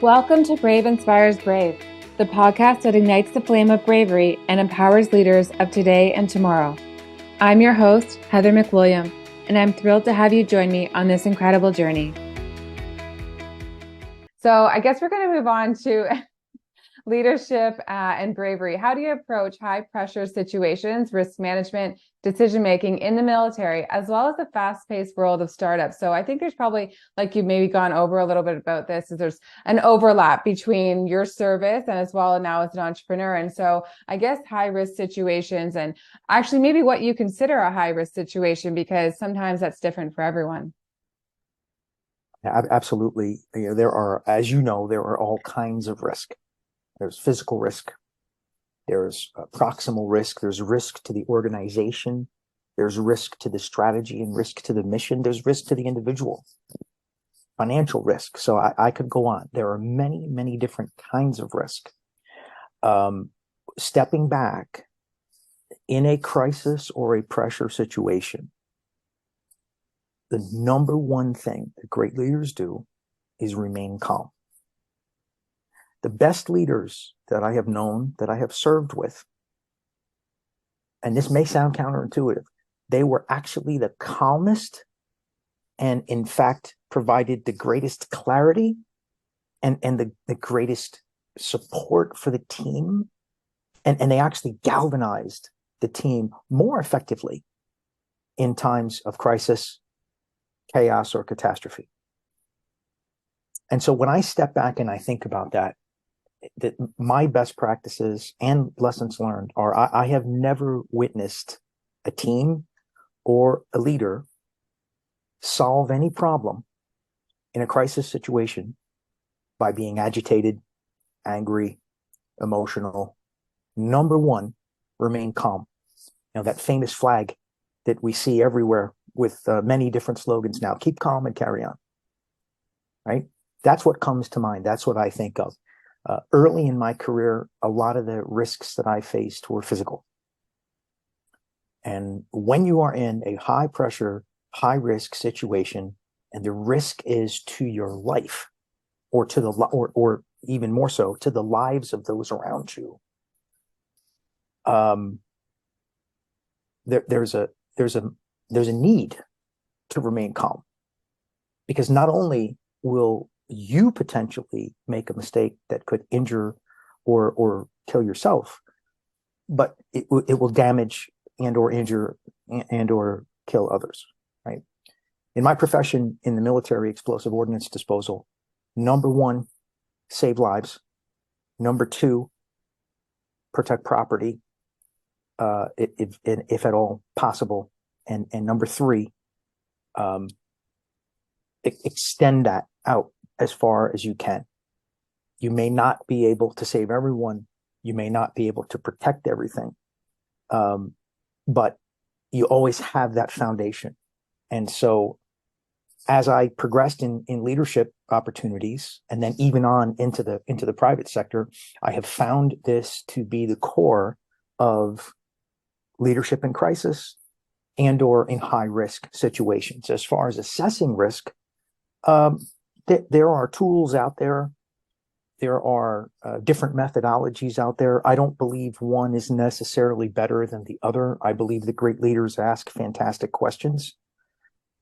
Welcome to Brave Inspires Brave, the podcast that ignites the flame of bravery and empowers leaders of today and tomorrow. I'm your host, Heather McWilliam, and I'm thrilled to have you join me on this incredible journey. So I guess we're going to move on to leadership and bravery. How do you approach high pressure situations, risk management, decision-making in the military, as well as the fast-paced world of startups? So I think there's probably, like you've maybe gone over a little bit about this, is there's an overlap between your service and as well now as an entrepreneur. And so I guess high risk situations and actually maybe what you consider a high risk situation, because sometimes that's different for everyone. Absolutely. There are, as you know, there are all kinds of risk. There's physical risk. There's proximal risk. There's risk to the organization. There's risk to the strategy and risk to the mission. There's risk to the individual. Financial risk. So I could go on. There are many, many different kinds of risk. Stepping back in a crisis or a pressure situation, the number one thing that great leaders do is remain calm. The best leaders that I have known, that I have served with, and this may sound counterintuitive, they were actually the calmest and in fact provided the greatest clarity and the greatest support for the team. And they actually galvanized the team more effectively in times of crisis, chaos, or catastrophe. And so when I step back and I think about that my best practices and lessons learned are I have never witnessed a team or a leader solve any problem in a crisis situation by being agitated, angry, emotional. Number one, remain calm. That famous flag that we see everywhere with many different slogans now, keep calm and carry on, right? That's what comes to mind. That's what I think of. Early in my career, a lot of the risks that I faced were physical. And when you are in a high pressure, high risk situation, and the risk is to your life or to the, or even more so to the lives of those around you, there's a need to remain calm, because not only will you potentially make a mistake that could injure or kill yourself, but it will damage and or injure and or kill others, right? In my profession in the military, explosive ordnance disposal, number one, save lives. Number two, protect property, if at all possible. And number three, extend that out as far as you can. You may not be able to save everyone. You may not be able to protect everything. But you always have that foundation. And so as I progressed in leadership opportunities, and then even on into the private sector, I have found this to be the core of leadership in crisis and or in high risk situations. As far as assessing risk, there are tools out there. There are different methodologies out there. I don't believe one is necessarily better than the other. I believe that great leaders ask fantastic questions,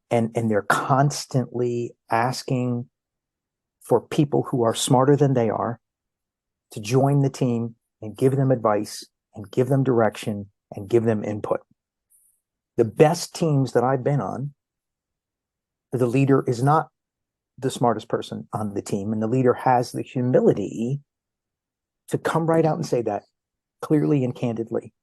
and they're constantly asking for people who are smarter than they are to join the team and give them advice and give them direction and give them input. The best teams that I've been on, the leader is not the smartest person on the team, and the leader has the humility to come right out and say that clearly and candidly.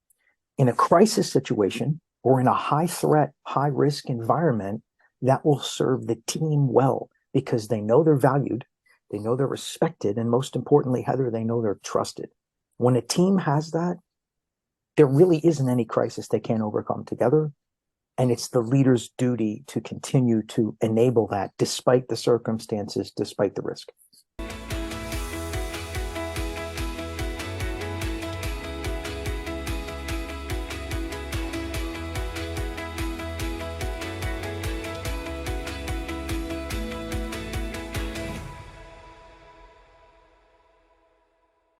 In a crisis situation or in a high threat, high risk environment, that will serve the team well, because they know they're valued, they know they're respected, and most importantly, Heather, they know they're trusted. When a team has that, there really isn't any crisis they can't overcome together. And it's the leader's duty to continue to enable that despite the circumstances, despite the risk.